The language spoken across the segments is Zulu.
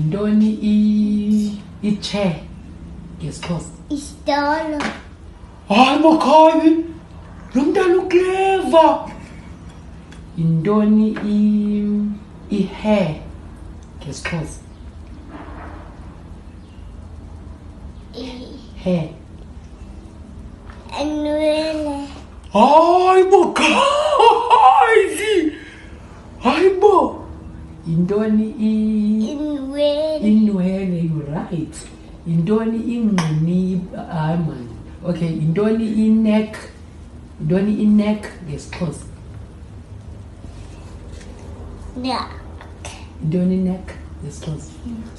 Yintoni i-chair ngesiXhosa? Isitulo. Hayi Makhayi, lo mntana uclever. Yintoni i-hair ngesiXhosa? Hair. Inwele. Hayi Makhayi, hayi bo. Yintoni Inwele. inwele? You right. Yintoni ingqini? Hayi man. Okay, yintoni i-neck? Yintoni i-neck ngesiXhosa? Yeah. Yintoni i-neck ngesiXhosa?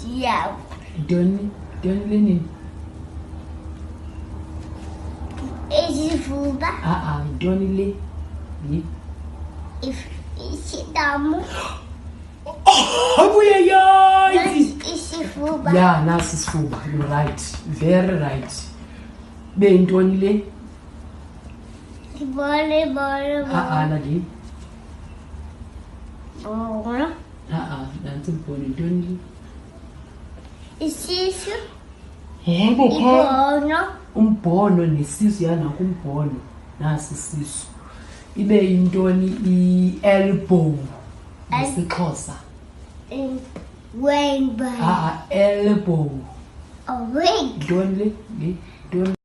Yeah. Yintoni lenini? Isifuba. Yintoni le? Isidamu. Abuyayazi. Isifuba. Yeah, nasi isifuba. You're right. Very right. Beyintoni le? Bole. Lali. Bolo. Nansi mboni. Yintoni le? Isisu. Hayi Makhayi. Ibono. Umbhono nesisu yanakho umbhono nasi isisu. Ibe yintoni i-elbow ngesiXhosa? Rainbow. Elbow. A ring. Yintoni le? Yintoni?